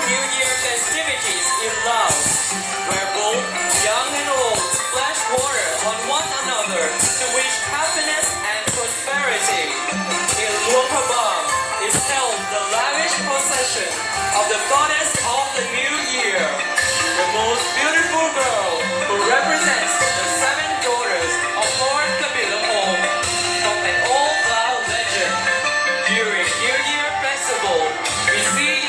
New Year festivities in Laos, where both young and old splash water on one another to wish happiness and prosperity. In Luang Prabang is held the lavish procession of the goddess of the new year, the most beautiful girl who represents the 7 daughters of Lord Kabila home from an old Lao legend. During New Year festival, we see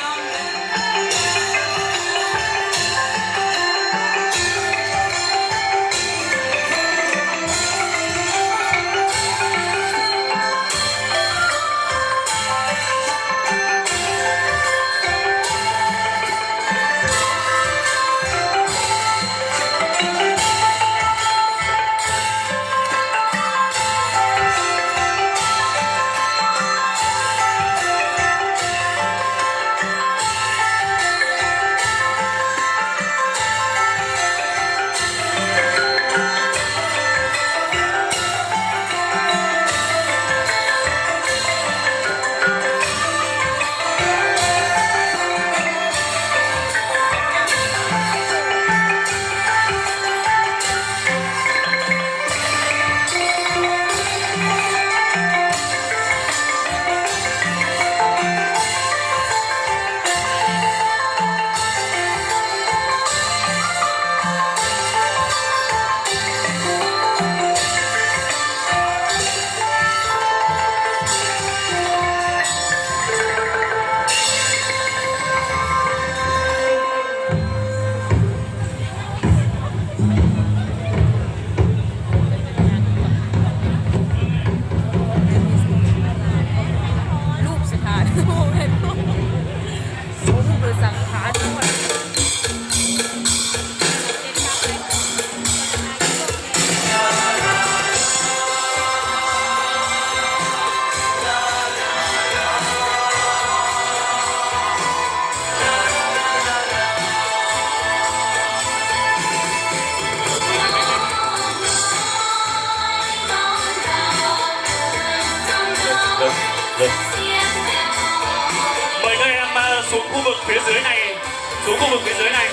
mời các em xuống khu vực phía dưới này,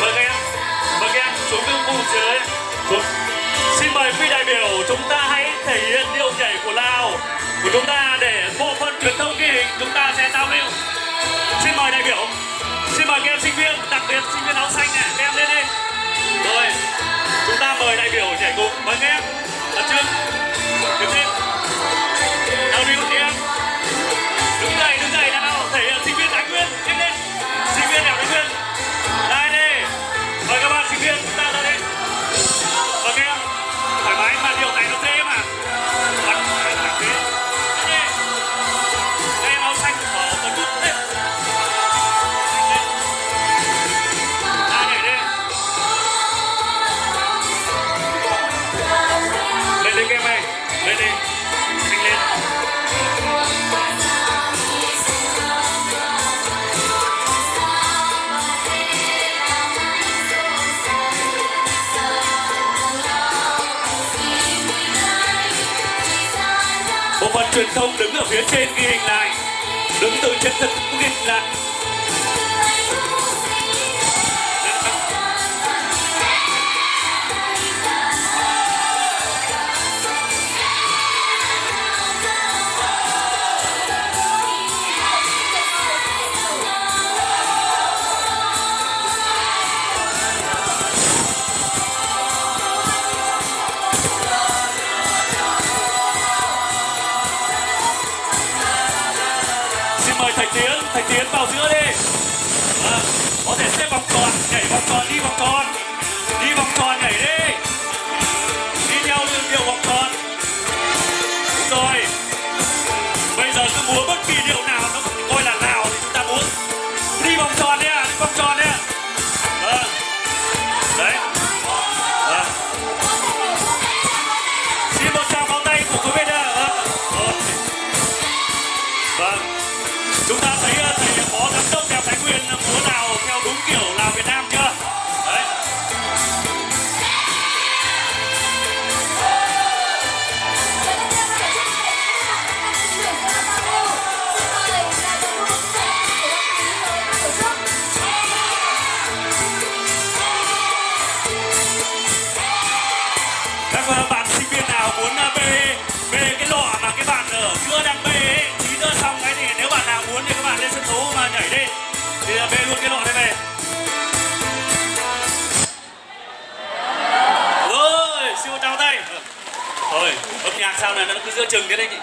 mời các em xuống khu vực dưới. Xin mời quý đại biểu chúng ta hãy thể hiện điệu nhảy của Lào của chúng ta để bộ phận truyền thông ghi hình chúng ta sẽ giao lưu. Xin mời đại biểu, xin mời các em sinh viên, đặc biệt sinh viên áo xanh này, các em lên đây. Rồi, chúng ta mời đại biểu nhảy cùng, mời các em ở trước, đứng lên. Nào đi các em. Đứng dậy nào, thể hiện sinh viên Thái Nguyên, nhanh lên. Sinh viên nào Thái Nguyên. Đây đi. Mời các bạn sinh viên chúng ta ra đây. Mời các em. Thoải mái mà điều này nó dễ mà. Bắt thẳng thế. Đây. Các em áo xanh ở tầng chút đấy. Nhảy đi. Lên đi các em ơi. Lên đi. Nhanh lên. Bộ phận truyền thông đứng ở phía trên ghi hình lại, đứng từ trên thật ghi hình lại. Thầy Tiến vào giữa chừng cái đấy chị.